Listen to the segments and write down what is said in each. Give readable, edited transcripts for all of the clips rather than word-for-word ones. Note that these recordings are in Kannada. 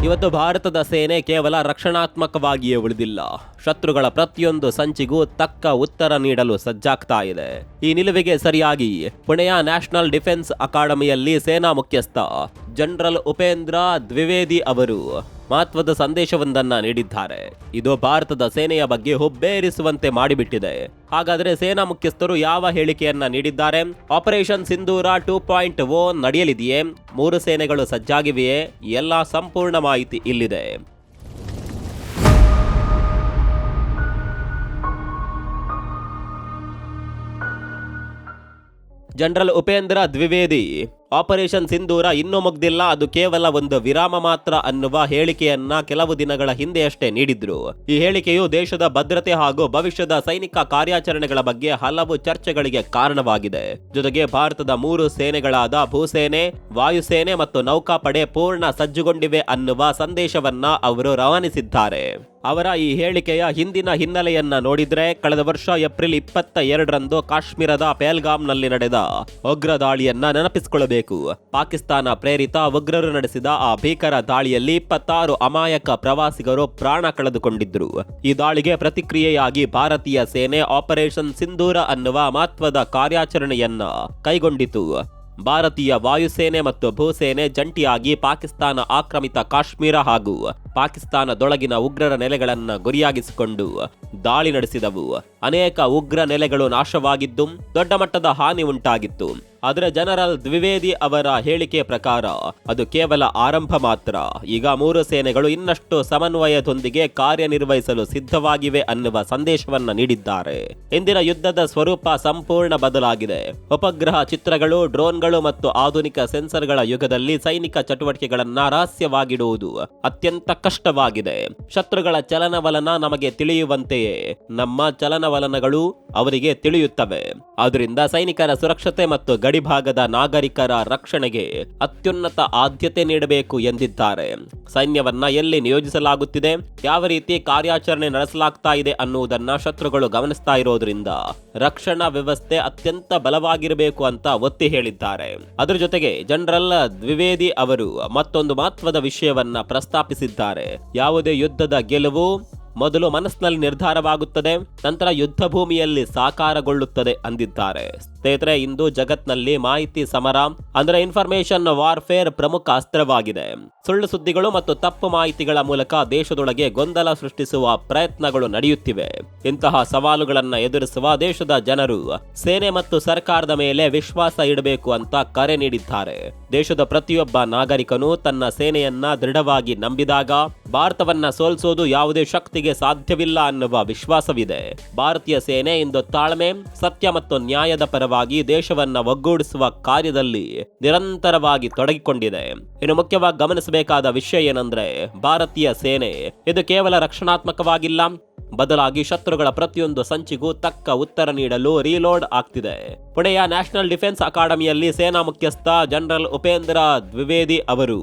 ಇವತ್ತು ಭಾರತದ ಸೇನೆ ಕೇವಲ ರಕ್ಷಣಾತ್ಮಕವಾಗಿಯೇ ಉಳಿದಿಲ್ಲ, ಶತ್ರುಗಳ ಪ್ರತಿಯೊಂದು ಸಂಚಿಗೂ ತಕ್ಕ ಉತ್ತರ ನೀಡಲು ಸಜ್ಜಾಗ್ತಾ ಇದೆ. ಈ ನಿಲುವಿಗೆ ಸರಿಯಾಗಿ ಪುಣೆಯ ನ್ಯಾಷನಲ್ ಡಿಫೆನ್ಸ್ ಅಕಾಡೆಮಿಯಲ್ಲಿ ಸೇನಾ ಮುಖ್ಯಸ್ಥ ಜನರಲ್ ಉಪೇಂದ್ರ ದ್ವಿವೇದಿ ಅವರು ಮಹತ್ವದ ಸಂದೇಶವೊಂದನ್ನ ನೀಡಿದ್ದಾರೆ. ಇದು ಭಾರತದ ಸೇನೆಯ ಬಗ್ಗೆ ಹುಬ್ಬೇರಿಸುವಂತೆ ಮಾಡಿಬಿಟ್ಟಿದೆ. ಹಾಗಾದ್ರೆ ಸೇನಾ ಮುಖ್ಯಸ್ಥರು ಯಾವ ಹೇಳಿಕೆಯನ್ನ ನೀಡಿದ್ದಾರೆ? ಆಪರೇಷನ್ ಸಿಂಧೂರ 2.0 ನಡೆಯಲಿದೆಯೇ? 3 ಸೇನೆಗಳು ಸಜ್ಜಾಗಿವೆಯೇ? ಎಲ್ಲ ಸಂಪೂರ್ಣ ಮಾಹಿತಿ ಇಲ್ಲಿದೆ. ಜನರಲ್ ಉಪೇಂದ್ರ ದ್ವಿವೇದಿ ಆಪರೇಷನ್ ಸಿಂಧೂರ ಇನ್ನೂ ಮುಗ್ದಿಲ್ಲ, ಅದು ಕೇವಲ ಒಂದು ವಿರಾಮ ಮಾತ್ರ ಅನ್ನುವ ಹೇಳಿಕೆಯನ್ನ ಕೆಲವು ದಿನಗಳ ಹಿಂದೆಯಷ್ಟೇ ನೀಡಿದ್ರು. ಈ ಹೇಳಿಕೆಯು ದೇಶದ ಭದ್ರತೆ ಹಾಗೂ ಭವಿಷ್ಯದ ಸೈನಿಕ ಕಾರ್ಯಾಚರಣೆಗಳ ಬಗ್ಗೆ ಹಲವು ಚರ್ಚೆಗಳಿಗೆ ಕಾರಣವಾಗಿದೆ. ಜೊತೆಗೆ ಭಾರತದ 3 ಸೇನೆಗಳಾದ ಭೂಸೇನೆ, ವಾಯುಸೇನೆ ಮತ್ತು ನೌಕಾಪಡೆ ಪೂರ್ಣ ಸಜ್ಜುಗೊಂಡಿವೆ ಅನ್ನುವ ಸಂದೇಶವನ್ನ ಅವರು ರವಾನಿಸಿದ್ದಾರೆ. ಅವರ ಈ ಹೇಳಿಕೆಯ ಹಿಂದಿನ ಹಿನ್ನೆಲೆಯನ್ನ ನೋಡಿದ್ರೆ, ಕಳೆದ ವರ್ಷ ಏಪ್ರಿಲ್ 22ರಂದು ಕಾಶ್ಮೀರದ ಪಹಲ್ಗಾಮ್ನಲ್ಲಿ ನಡೆದ ಉಗ್ರ ದಾಳಿಯನ್ನ ನೆನಪಿಸಿಕೊಳ್ಳಬೇಕು. ಪಾಕಿಸ್ತಾನ ಪ್ರೇರಿತ ಉಗ್ರರು ನಡೆಸಿದ ಆ ಭೀಕರ ದಾಳಿಯಲ್ಲಿ 26 ಅಮಾಯಕ ಪ್ರವಾಸಿಗರು ಪ್ರಾಣ ಕಳೆದುಕೊಂಡಿದ್ರು. ಈ ದಾಳಿಗೆ ಪ್ರತಿಕ್ರಿಯೆಯಾಗಿ ಭಾರತೀಯ ಸೇನೆ ಆಪರೇಷನ್ ಸಿಂಧೂರ ಅನ್ನುವ ಮಹತ್ವದ ಕಾರ್ಯಾಚರಣೆಯನ್ನ ಕೈಗೊಂಡಿತು. ಭಾರತೀಯ ವಾಯುಸೇನೆ ಮತ್ತು ಭೂಸೇನೆ ಜಂಟಿಯಾಗಿ ಪಾಕಿಸ್ತಾನ ಆಕ್ರಮಿತ ಕಾಶ್ಮೀರ ಹಾಗೂ ಪಾಕಿಸ್ತಾನದೊಳಗಿನ ಉಗ್ರರ ನೆಲೆಗಳನ್ನ ಗುರಿಯಾಗಿಸಿಕೊಂಡು ದಾಳಿ ನಡೆಸಿದವು. ಅನೇಕ ಉಗ್ರ ನೆಲೆಗಳು ನಾಶವಾಗಿದ್ದು ದೊಡ್ಡ ಮಟ್ಟದ ಹಾನಿ ಉಂಟಾಗಿತ್ತು. ಆದರೆ ಜನರಲ್ ದ್ವಿವೇದಿ ಅವರ ಹೇಳಿಕೆ ಪ್ರಕಾರ ಅದು ಕೇವಲ ಆರಂಭ ಮಾತ್ರ. ಈಗ 3 ಸೇನೆಗಳು ಇನ್ನಷ್ಟು ಸಮನ್ವಯದೊಂದಿಗೆ ಕಾರ್ಯನಿರ್ವಹಿಸಲು ಸಿದ್ಧವಾಗಿವೆ ಅನ್ನುವ ಸಂದೇಶವನ್ನ ನೀಡಿದ್ದಾರೆ. ಇಂದಿನ ಯುದ್ಧದ ಸ್ವರೂಪ ಸಂಪೂರ್ಣ ಬದಲಾಗಿದೆ. ಉಪಗ್ರಹ ಚಿತ್ರಗಳು, ಡ್ರೋನ್ಗಳು ಮತ್ತು ಆಧುನಿಕ ಸೆನ್ಸರ್ಗಳ ಯುಗದಲ್ಲಿ ಸೈನಿಕ ಚಟುವಟಿಕೆಗಳನ್ನ ರಹಸ್ಯವಾಗಿಡುವುದು ಅತ್ಯಂತ ಕಷ್ಟವಾಗಿದೆ. ಶತ್ರುಗಳ ಚಲನವಲನ ನಮಗೆ ತಿಳಿಯುವಂತೆಯೇ ನಮ್ಮ ಚಲನವಲನಗಳು ಅವರಿಗೆ ತಿಳಿಯುತ್ತವೆ. ಆದ್ದರಿಂದ ಸೈನಿಕರ ಸುರಕ್ಷತೆ ಮತ್ತು ಗಡಿಭಾಗದ ನಾಗರಿಕರ ರಕ್ಷಣೆಗೆ ಅತ್ಯುನ್ನತ ಆದ್ಯತೆ ನೀಡಬೇಕು ಎಂದಿದ್ದಾರೆ. ಸೈನ್ಯವನ್ನ ಎಲ್ಲಿ ನಿಯೋಜಿಸಲಾಗುತ್ತಿದೆ, ಯಾವ ರೀತಿ ಕಾರ್ಯಾಚರಣೆ ನಡೆಸಲಾಗ್ತಾ ಇದೆ ಅನ್ನುವುದನ್ನ ಶತ್ರುಗಳು ಗಮನಿಸ್ತಾ ಇರೋದ್ರಿಂದ ರಕ್ಷಣಾ ವ್ಯವಸ್ಥೆ ಅತ್ಯಂತ ಬಲವಾಗಿರಬೇಕು ಅಂತ ಒತ್ತಿ ಹೇಳಿದ್ದಾರೆ. ಅದರ ಜೊತೆಗೆ ಜನರಲ್ ದ್ವಿವೇದಿ ಅವರು ಮತ್ತೊಂದು ಮಹತ್ವದ ವಿಷಯವನ್ನ ಪ್ರಸ್ತಾಪಿಸಿದ್ದಾರೆ. ಯಾವುದೇ ಯುದ್ಧದ ಗೆಲುವು ಮೊದಲು ಮನಸ್ಸಿನಲ್ಲಿ ನಿರ್ಧಾರವಾಗುತ್ತದೆ, ನಂತರ ಯುದ್ಧ ಭೂಮಿಯಲ್ಲಿ ಸಾಕಾರಗೊಳ್ಳುತ್ತದೆ ಅಂದಿದ್ದಾರೆ. ಸ್ನೇಹಿತರೆ, ಇಂದು ಜಗತ್ನಲ್ಲಿ ಮಾಹಿತಿ ಸಮರ ಅಂದ್ರೆ ಇನ್ಫಾರ್ಮೇಶನ್ ವಾರ್ಫೇರ್ ಪ್ರಮುಖ ಅಸ್ತ್ರವಾಗಿದೆ. ಸುಳ್ಳು ಸುದ್ದಿಗಳು ಮತ್ತು ತಪ್ಪು ಮಾಹಿತಿಗಳ ಮೂಲಕ ದೇಶದೊಳಗೆ ಗೊಂದಲ ಸೃಷ್ಟಿಸುವ ಪ್ರಯತ್ನಗಳು ನಡೆಯುತ್ತಿವೆ. ಇಂತಹ ಸವಾಲುಗಳನ್ನ ಎದುರಿಸುವ ದೇಶದ ಜನರು ಸೇನೆ ಮತ್ತು ಸರ್ಕಾರದ ಮೇಲೆ ವಿಶ್ವಾಸ ಇಡಬೇಕು ಅಂತ ಕರೆ ನೀಡಿದ್ದಾರೆ. ದೇಶದ ಪ್ರತಿಯೊಬ್ಬ ನಾಗರಿಕನು ತನ್ನ ಸೇನೆಯನ್ನ ದೃಢವಾಗಿ ನಂಬಿದಾಗ ಭಾರತವನ್ನ ಸೋಲಿಸೋದು ಯಾವುದೇ ಶಕ್ತಿಗೆ ಸಾಧ್ಯವಿಲ್ಲ ಅನ್ನುವ ವಿಶ್ವಾಸವಿದೆ. ಭಾರತೀಯ ಸೇನೆ ಇಂದು ತಾಳ್ಮೆ, ಸತ್ಯ ಮತ್ತು ನ್ಯಾಯದ ಪರವಾಗಿ ದೇಶವನ್ನ ಒಗ್ಗೂಡಿಸುವ ಕಾರ್ಯದಲ್ಲಿ ನಿರಂತರವಾಗಿ ತೊಡಗಿಕೊಂಡಿದೆ. ಇನ್ನು ಮುಖ್ಯವಾಗಿ ಗಮನಿಸಬೇಕಾದ ವಿಷಯ ಏನಂದ್ರೆ, ಭಾರತೀಯ ಸೇನೆ ಇದು ಕೇವಲ ರಕ್ಷಣಾತ್ಮಕವಾಗಿಲ್ಲ, ಬದಲಾಗಿ ಶತ್ರುಗಳ ಪ್ರತಿಯೊಂದು ಸಂಚಿಗೂ ತಕ್ಕ ಉತ್ತರ ನೀಡಲು ರೀಲೋಡ್ ಆಗ್ತಿದೆ. ಪುಣೆಯ ನ್ಯಾಷನಲ್ ಡಿಫೆನ್ಸ್ ಅಕಾಡೆಮಿಯಲ್ಲಿ ಸೇನಾ ಮುಖ್ಯಸ್ಥ ಜನರಲ್ ಉಪೇಂದ್ರ ದ್ವಿವೇದಿ ಅವರು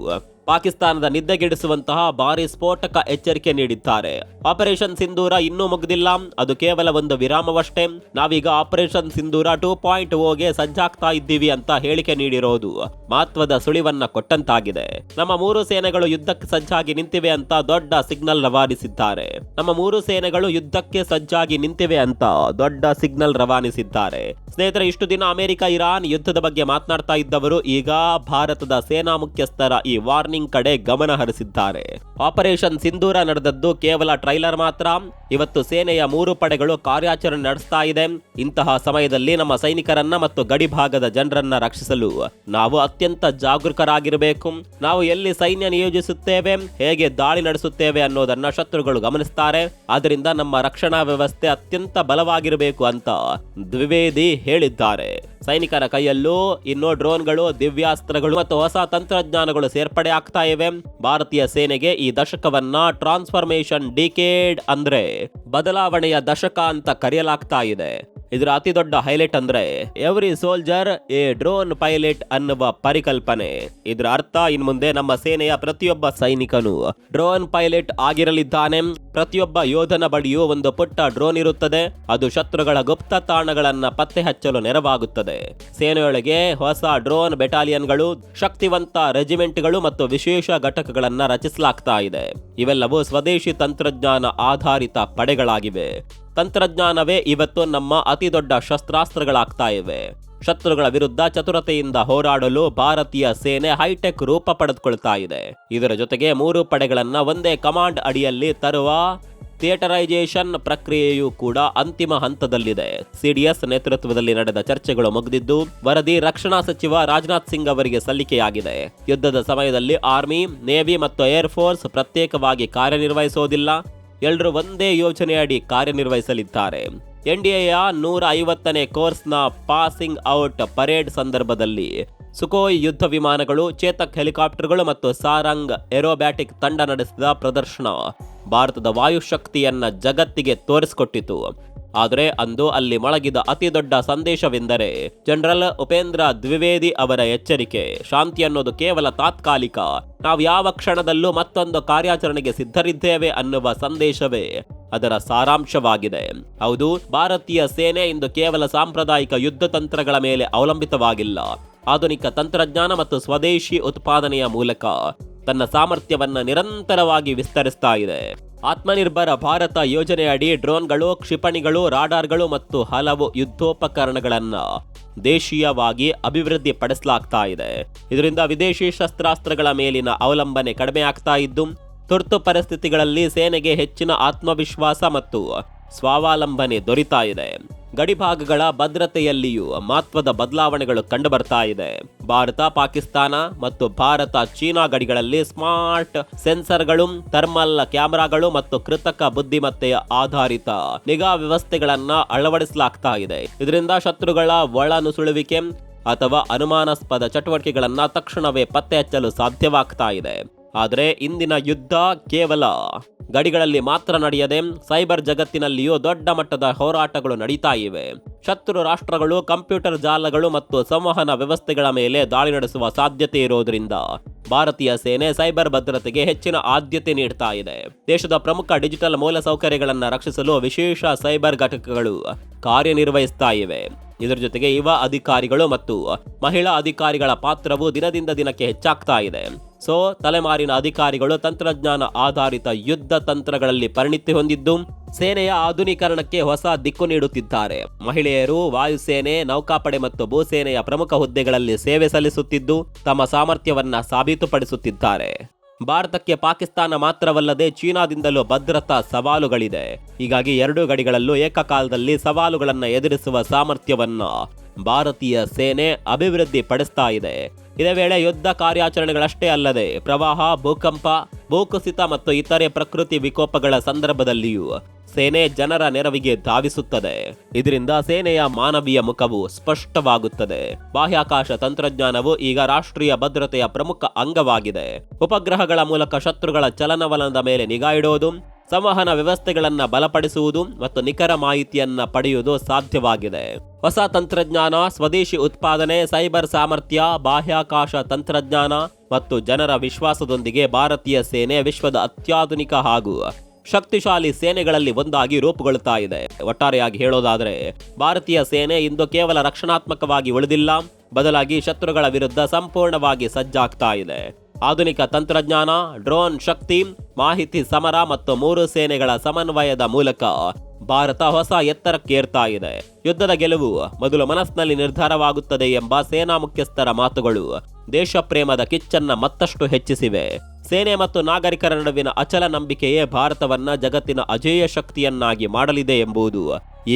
ಪಾಕಿಸ್ತಾನದ ನಿದ್ದೆಗೆಡಿಸುವಂತಹ ಭಾರಿ ಸ್ಫೋಟಕ ಎಚ್ಚರಿಕೆ ನೀಡಿದ್ದಾರೆ. ಆಪರೇಷನ್ ಸಿಂಧೂರ ಇನ್ನೂ ಮುಗಿದಿಲ್ಲ, ಅದು ಕೇವಲ ಒಂದು ವಿರಾಮವಷ್ಟೇ. ನಾವೀಗ ಆಪರೇಷನ್ ಸಿಂಧೂರ 2.0ಗೆ ಸಜ್ಜಾಗ್ತಾ ಇದ್ದೀವಿ ಅಂತ ಹೇಳಿಕೆ ನೀಡಿರೋದು ಮಹತ್ವದ ಸುಳಿವನ್ನ ಕೊಟ್ಟಂತಾಗಿದೆ. ನಮ್ಮ 3 ಸೇನೆಗಳು ಯುದ್ಧಕ್ಕೆ ಸಜ್ಜಾಗಿ ನಿಂತಿವೆ ಅಂತ ದೊಡ್ಡ ಸಿಗ್ನಲ್ ರವಾನಿಸಿದ್ದಾರೆ. ನಮ್ಮ 3 ಸೇನೆಗಳು ಯುದ್ಧಕ್ಕೆ ಸಜ್ಜಾಗಿ ನಿಂತಿವೆ ಅಂತ ದೊಡ್ಡ ಸಿಗ್ನಲ್ ರವಾನಿಸಿದ್ದಾರೆ. ಸ್ನೇಹಿತರೆ, ಇಷ್ಟು ದಿನ ಅಮೆರಿಕ ಇರಾನ್ ಯುದ್ಧದ ಬಗ್ಗೆ ಮಾತನಾಡ್ತಾ ಇದ್ದವರು ಈಗ ಭಾರತದ ಸೇನಾ ಮುಖ್ಯಸ್ಥರ ಈ ವಾರ್ನಿಂಗ್ ಕಡೆ ಗಮನ ಹರಿಸಿದ್ದಾರೆ. ಆಪರೇಷನ್ ಸಿಂಧೂರ ನಡೆದದ್ದು ಕೇವಲ ಟ್ರೈಲರ್ ಮಾತ್ರ. ಇವತ್ತು ಸೇನೆಯ 3 ಪಡೆಗಳು ಕಾರ್ಯಾಚರಣೆ ನಡೆಸ್ತಾ ಇದೆ. ಇಂತಹ ಸಮಯದಲ್ಲಿ ನಮ್ಮ ಸೈನಿಕರನ್ನ ಮತ್ತು ಗಡಿ ಭಾಗದ ಜನರನ್ನ ರಕ್ಷಿಸಲು ನಾವು ಅತ್ಯಂತ ಜಾಗರೂಕರಾಗಿರಬೇಕು. ನಾವು ಎಲ್ಲಿ ಸೈನ್ಯ ನಿಯೋಜಿಸುತ್ತೇವೆ, ಹೇಗೆ ದಾಳಿ ನಡೆಸುತ್ತೇವೆ ಅನ್ನೋದನ್ನ ಶತ್ರುಗಳು ಗಮನಿಸ್ತಾರೆ. ಆದ್ದರಿಂದ ನಮ್ಮ ರಕ್ಷಣಾ ವ್ಯವಸ್ಥೆ ಅತ್ಯಂತ ಬಲವಾಗಿರಬೇಕು ಅಂತ ದ್ವಿವೇದಿ ಹೇಳಿದ್ದಾರೆ. ಸೈನಿಕರ ಕೈಯಲ್ಲೂ ಇನ್ನೂ ಡ್ರೋನ್ಗಳು, ದಿವ್ಯಾಸ್ತ್ರಗಳು ಮತ್ತು ಹೊಸ ತಂತ್ರಜ್ಞಾನಗಳು ಸೇರ್ಪಡೆ ಆಗ್ತಾ ಇವೆ. ಭಾರತೀಯ ಸೇನೆಗೆ ಈ ದಶಕವನ್ನ ಟ್ರಾನ್ಸ್ಫಾರ್ಮೇಶನ್ ಡಿಕೇಡ್ ಅಂದ್ರೆ ಬದಲಾವಣೆಯ ದಶಕ ಅಂತ ಕರೆಯಲಾಗ್ತಾ ಇದೆ. ಇದರ ಅತಿ ದೊಡ್ಡ ಹೈಲೈಟ್ ಅಂದ್ರೆ every soldier A drone pilot ಅನ್ನುವ ಪರಿಕಲ್ಪನೆ. ಇದರ ಅರ್ಥ ಇನ್ ಮುಂದೆ ನಮ್ಮ ಸೇನೆಯ ಪ್ರತಿಯೊಬ್ಬ ಸೈನಿಕನು ಡ್ರೋನ್ ಪೈಲಟ್ ಆಗಿರಲಿದ್ದಾನೆ. ಪ್ರತಿಯೊಬ್ಬ ಯೋಧನ ಬಳಿಯೂ ಒಂದು ಪುಟ್ಟ ಡ್ರೋನ್ ಇರುತ್ತದೆ. ಅದು ಶತ್ರುಗಳ ಗುಪ್ತ ತಾಣಗಳನ್ನ ಪತ್ತೆ ಹಚ್ಚಲು ನೆರವಾಗುತ್ತದೆ. ಸೇನೆಯೊಳಗೆ ಹೊಸ ಡ್ರೋನ್ ಬೆಟಾಲಿಯನ್ಗಳು, ಶಕ್ತಿವಂತ ರೆಜಿಮೆಂಟ್ಗಳು ಮತ್ತು ವಿಶೇಷ ಘಟಕಗಳನ್ನ ರಚಿಸಲಾಗ್ತಾ ಇದೆ. ಇವೆಲ್ಲವೂ ಸ್ವದೇಶಿ ತಂತ್ರಜ್ಞಾನ ಆಧಾರಿತ ಪಡೆಗಳಾಗಿವೆ. ತಂತ್ರಜ್ಞಾನವೇ ಇವತ್ತು ನಮ್ಮ ಅತಿ ದೊಡ್ಡ ಶಸ್ತ್ರಾಸ್ತ್ರಗಳಾಗ್ತಾ ಇವೆ. ಶತ್ರುಗಳ ವಿರುದ್ಧ ಚತುರತೆಯಿಂದ ಹೋರಾಡಲು ಭಾರತೀಯ ಸೇನೆ ಹೈಟೆಕ್ ರೂಪ ಪಡೆದುಕೊಳ್ತಾ ಇದೆ. ಇದರ ಜೊತೆಗೆ 3 ಪಡೆಗಳನ್ನ ಒಂದೇ ಕಮಾಂಡ್ ಅಡಿಯಲ್ಲಿ ತರುವ ಥಿಯೇಟರೈಸೇಷನ್ ಪ್ರಕ್ರಿಯೆಯೂ ಕೂಡ ಅಂತಿಮ ಹಂತದಲ್ಲಿದೆ. ಸಿಡಿಎಸ್ ನೇತೃತ್ವದಲ್ಲಿ ನಡೆದ ಚರ್ಚೆಗಳು ಮುಗಿದಿದ್ದು, ವರದಿ ರಕ್ಷಣಾ ಸಚಿವ ರಾಜನಾಥ್ ಸಿಂಗ್ ಅವರಿಗೆ ಸಲ್ಲಿಕೆಯಾಗಿದೆ. ಯುದ್ಧದ ಸಮಯದಲ್ಲಿ ಆರ್ಮಿ, ನೇವಿ ಮತ್ತು ಏರ್ ಫೋರ್ಸ್ ಪ್ರತ್ಯೇಕವಾಗಿ ಕಾರ್ಯನಿರ್ವಹಿಸೋದಿಲ್ಲ. ಎಲ್ಲರೂ ಒಂದೇ ಯೋಜನೆಯಡಿ ಕಾರ್ಯನಿರ್ವಹಿಸಲಿದ್ದಾರೆ. ಎನ್ಡಿಎಯ 150ನೇ ಕೋರ್ಸ್ನ ಪಾಸಿಂಗ್ ಔಟ್ ಪರೇಡ್ ಸಂದರ್ಭದಲ್ಲಿ ಸುಖೋಯ್ ಯುದ್ಧ ವಿಮಾನಗಳು, ಚೇತಕ್ ಹೆಲಿಕಾಪ್ಟರ್ಗಳು ಮತ್ತು ಸಾರಂಗ್ ಏರೋಬ್ಯಾಟಿಕ್ ತಂಡ ನಡೆಸಿದ ಪ್ರದರ್ಶನ ಭಾರತದ ವಾಯುಶಕ್ತಿಯನ್ನ ಜಗತ್ತಿಗೆ ತೋರಿಸಿಕೊಟ್ಟಿತು. ಆದರೆ ಅಂದು ಅಲ್ಲಿ ಮೊಳಗಿದ ಅತಿ ದೊಡ್ಡ ಸಂದೇಶವೆಂದರೆ ಜನರಲ್ ಉಪೇಂದ್ರ ದ್ವಿವೇದಿ ಅವರ ಎಚ್ಚರಿಕೆ. ಶಾಂತಿ ಅನ್ನೋದು ಕೇವಲ ತಾತ್ಕಾಲಿಕ, ನಾವು ಯಾವ ಕ್ಷಣದಲ್ಲೂ ಮತ್ತೊಂದು ಕಾರ್ಯಾಚರಣೆಗೆ ಸಿದ್ಧರಿದ್ದೇವೆ ಅನ್ನುವ ಸಂದೇಶವೇ ಅದರ ಸಾರಾಂಶವಾಗಿದೆ. ಹೌದು, ಭಾರತೀಯ ಸೇನೆ ಇಂದು ಕೇವಲ ಸಾಂಪ್ರದಾಯಿಕ ಯುದ್ಧ ತಂತ್ರಗಳ ಮೇಲೆ ಅವಲಂಬಿತವಾಗಿಲ್ಲ. ಆಧುನಿಕ ತಂತ್ರಜ್ಞಾನ ಮತ್ತು ಸ್ವದೇಶಿ ಉತ್ಪಾದನೆಯ ಮೂಲಕ ತನ್ನ ಸಾಮರ್ಥ್ಯವನ್ನ ನಿರಂತರವಾಗಿ ವಿಸ್ತರಿಸ್ತಾ ಇದೆ. ಆತ್ಮನಿರ್ಭರ ಭಾರತ ಯೋಜನೆಯಡಿ ಡ್ರೋನ್ಗಳು, ಕ್ಷಿಪಣಿಗಳು, ರಾಡಾರ್ಗಳು ಮತ್ತು ಹಲವು ಯುದ್ಧೋಪಕರಣಗಳನ್ನ ದೇಶೀಯವಾಗಿ ಅಭಿವೃದ್ಧಿ ಪಡಿಸಲಾಗ್ತಾ ಇದೆ. ಇದರಿಂದ ವಿದೇಶಿ ಶಸ್ತ್ರಾಸ್ತ್ರಗಳ ಮೇಲಿನ ಅವಲಂಬನೆ ಕಡಿಮೆ ಆಗ್ತಾ ಇದ್ದು, ತುರ್ತು ಪರಿಸ್ಥಿತಿಗಳಲ್ಲಿ ಸೇನೆಗೆ ಹೆಚ್ಚಿನ ಆತ್ಮವಿಶ್ವಾಸ ಮತ್ತು ಸ್ವಾವಲಂಬನೆ ದೊರೀತಾ ಇದೆ. ಗಡಿಭಾಗಗಳ ಭದ್ರತೆಯಲ್ಲಿಯೂ ಮಹತ್ವದ ಬದಲಾವಣೆಗಳು ಕಂಡುಬರ್ತಾ ಇದೆ. ಭಾರತ, ಪಾಕಿಸ್ತಾನ ಮತ್ತು ಭಾರತ ಚೀನಾ ಗಡಿಗಳಲ್ಲಿ ಸ್ಮಾರ್ಟ್ ಸೆನ್ಸರ್ಗಳು, ಥರ್ಮಲ್ ಕ್ಯಾಮೆರಾಗಳು ಮತ್ತು ಕೃತಕ ಬುದ್ಧಿಮತ್ತೆಯ ಆಧಾರಿತ ನಿಗಾ ವ್ಯವಸ್ಥೆಗಳನ್ನ ಅಳವಡಿಸಲಾಗ್ತಾ ಇದೆ. ಇದರಿಂದ ಶತ್ರುಗಳ ಒಳನುಸುಳುವಿಕೆ ಅಥವಾ ಅನುಮಾನಾಸ್ಪದ ಚಟುವಟಿಕೆಗಳನ್ನ ತಕ್ಷಣವೇ ಪತ್ತೆ ಹಚ್ಚಲು ಸಾಧ್ಯವಾಗ್ತಾ ಇದೆ. ಆದರೆ ಇಂದಿನ ಯುದ್ಧ ಕೇವಲ ಗಡಿಗಳಲ್ಲಿ ಮಾತ್ರ ನಡೆಯದೆ ಸೈಬರ್ ಜಗತ್ತಿನಲ್ಲಿಯೂ ದೊಡ್ಡ ಮಟ್ಟದ ಹೋರಾಟಗಳು ನಡೀತಾ ಇವೆ. ಶತ್ರು ರಾಷ್ಟ್ರಗಳು ಕಂಪ್ಯೂಟರ್ ಜಾಲಗಳು ಮತ್ತು ಸಂವಹನ ವ್ಯವಸ್ಥೆಗಳ ಮೇಲೆ ದಾಳಿ ನಡೆಸುವ ಸಾಧ್ಯತೆ ಇರೋದ್ರಿಂದ ಭಾರತೀಯ ಸೇನೆ ಸೈಬರ್ ಭದ್ರತೆಗೆ ಹೆಚ್ಚಿನ ಆದ್ಯತೆ ನೀಡ್ತಾ ಇದೆ. ದೇಶದ ಪ್ರಮುಖ ಡಿಜಿಟಲ್ ಮೂಲಸೌಕರ್ಯಗಳನ್ನು ರಕ್ಷಿಸಲು ವಿಶೇಷ ಸೈಬರ್ ಘಟಕಗಳು ಕಾರ್ಯನಿರ್ವಹಿಸ್ತಾ ಇವೆ. ಇದರ ಜೊತೆಗೆ ಯುವ ಅಧಿಕಾರಿಗಳು ಮತ್ತು ಮಹಿಳಾ ಅಧಿಕಾರಿಗಳ ಪಾತ್ರವು ದಿನದಿಂದ ದಿನಕ್ಕೆ ಹೆಚ್ಚಾಗ್ತಾ ಇದೆ. ತಲೆಮಾರಿನ ಅಧಿಕಾರಿಗಳು ತಂತ್ರಜ್ಞಾನ ಆಧಾರಿತ ಯುದ್ಧ ತಂತ್ರಗಳಲ್ಲಿ ಪರಿಣಿತಿ ಹೊಂದಿದ್ದು ಸೇನೆಯ ಆಧುನೀಕರಣಕ್ಕೆ ಹೊಸ ದಿಕ್ಕು ನೀಡುತ್ತಿದ್ದಾರೆ. ಮಹಿಳೆಯರು ವಾಯುಸೇನೆ, ನೌಕಾಪಡೆ ಮತ್ತು ಭೂಸೇನೆಯ ಪ್ರಮುಖ ಹುದ್ದೆಗಳಲ್ಲಿ ಸೇವೆ ಸಲ್ಲಿಸುತ್ತಿದ್ದು ತಮ್ಮ ಸಾಮರ್ಥ್ಯವನ್ನ ಸಾಬೀತುಪಡಿಸುತ್ತಿದ್ದಾರೆ. ಭಾರತಕ್ಕೆ ಪಾಕಿಸ್ತಾನ ಮಾತ್ರವಲ್ಲದೆ ಚೀನಾದಿಂದಲೂ ಭದ್ರತಾ ಸವಾಲುಗಳಿದೆ. ಹೀಗಾಗಿ 2 ಗಡಿಗಳಲ್ಲೂ ಏಕಕಾಲದಲ್ಲಿ ಸವಾಲುಗಳನ್ನು ಎದುರಿಸುವ ಸಾಮರ್ಥ್ಯವನ್ನ ಭಾರತೀಯ ಸೇನೆ ಅಭಿವೃದ್ಧಿ ಪಡಿಸ್ತಾ ಇದೆ. ಇದೇ ವೇಳೆ ಯುದ್ಧ ಕಾರ್ಯಾಚರಣೆಗಳಷ್ಟೇ ಅಲ್ಲದೆ ಪ್ರವಾಹ, ಭೂಕಂಪ, ಭೂಕುಸಿತ ಮತ್ತು ಇತರೆ ಪ್ರಕೃತಿ ವಿಕೋಪಗಳ ಸಂದರ್ಭದಲ್ಲಿಯೂ ಸೇನೆ ಜನರ ನೆರವಿಗೆ ಧಾವಿಸುತ್ತದೆ. ಇದರಿಂದ ಸೇನೆಯ ಮಾನವೀಯ ಮುಖವು ಸ್ಪಷ್ಟವಾಗುತ್ತದೆ. ಬಾಹ್ಯಾಕಾಶ ತಂತ್ರಜ್ಞಾನವು ಈಗ ರಾಷ್ಟ್ರೀಯ ಭದ್ರತೆಯ ಪ್ರಮುಖ ಅಂಗವಾಗಿದೆ. ಉಪಗ್ರಹಗಳ ಮೂಲಕ ಶತ್ರುಗಳ ಚಲನವಲನದ ಮೇಲೆ ನಿಗಾ ಇಡುವುದು, ಸಂವಹನ ವ್ಯವಸ್ಥೆಗಳನ್ನು ಬಲಪಡಿಸುವುದು ಮತ್ತು ನಿಖರ ಮಾಹಿತಿಯನ್ನ ಪಡೆಯುವುದು ಸಾಧ್ಯವಾಗಿದೆ. ಹೊಸ ತಂತ್ರಜ್ಞಾನ, ಸ್ವದೇಶಿ ಉತ್ಪಾದನೆ, ಸೈಬರ್ ಸಾಮರ್ಥ್ಯ, ಬಾಹ್ಯಾಕಾಶ ತಂತ್ರಜ್ಞಾನ ಮತ್ತು ಜನರ ವಿಶ್ವಾಸದೊಂದಿಗೆ ಭಾರತೀಯ ಸೇನೆ ವಿಶ್ವದ ಅತ್ಯಾಧುನಿಕ ಹಾಗೂ ಶಕ್ತಿಶಾಲಿ ಸೇನೆಗಳಲ್ಲಿ ಒಂದಾಗಿ ರೂಪುಗೊಳ್ಳುತ್ತಾ ಇದೆ. ಒಟ್ಟಾರೆಯಾಗಿ ಹೇಳೋದಾದರೆ ಭಾರತೀಯ ಸೇನೆ ಇಂದು ಕೇವಲ ರಕ್ಷಣಾತ್ಮಕವಾಗಿ ಉಳಿದಿಲ್ಲ, ಬದಲಾಗಿ ಶತ್ರುಗಳ ವಿರುದ್ಧ ಸಂಪೂರ್ಣವಾಗಿ ಸಜ್ಜಾಗ್ತಾ ಇದೆ. ಆಧುನಿಕ ತಂತ್ರಜ್ಞಾನ, ಡ್ರೋನ್ ಶಕ್ತಿ, ಮಾಹಿತಿ ಸಮರ ಮತ್ತು 3 ಸೇನೆಗಳ ಸಮನ್ವಯದ ಮೂಲಕ ಭಾರತ ಹೊಸ ಎತ್ತರಕ್ಕೇರ್ತಾ ಇದೆ. ಯುದ್ಧದ ಗೆಲುವು ಮೊದಲು ಮನಸ್ಸಿನಲ್ಲಿ ನಿರ್ಧಾರವಾಗುತ್ತದೆ ಎಂಬ ಸೇನಾ ಮುಖ್ಯಸ್ಥರ ಮಾತುಗಳು ದೇಶ ಪ್ರೇಮದ ಕಿಚ್ಚನ್ನ ಮತ್ತಷ್ಟು ಹೆಚ್ಚಿಸಿವೆ. ಸೇನೆ ಮತ್ತು ನಾಗರಿಕರ ನಡುವಿನ ಅಚಲ ನಂಬಿಕೆಯೇ ಭಾರತವನ್ನ ಜಗತ್ತಿನ ಅಜೇಯ ಶಕ್ತಿಯನ್ನಾಗಿ ಮಾಡಲಿದೆ ಎಂಬುದು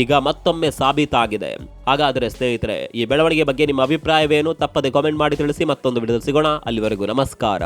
ಈಗ ಮತ್ತೊಮ್ಮೆ ಸಾಬೀತಾಗಿದೆ. ಹಾಗಾದರೆ ಸ್ನೇಹಿತರೆ, ಈ ಬೆಳವಣಿಗೆ ಬಗ್ಗೆ ನಿಮ್ಮ ಅಭಿಪ್ರಾಯವೇನು? ತಪ್ಪದೆ ಕಾಮೆಂಟ್ ಮಾಡಿ ತಿಳಿಸಿ. ಮತ್ತೊಂದು ವಿಡಿಯೋದಲ್ಲಿ ಸಿಗೋಣ. ಅಲ್ಲಿವರೆಗೂ ನಮಸ್ಕಾರ.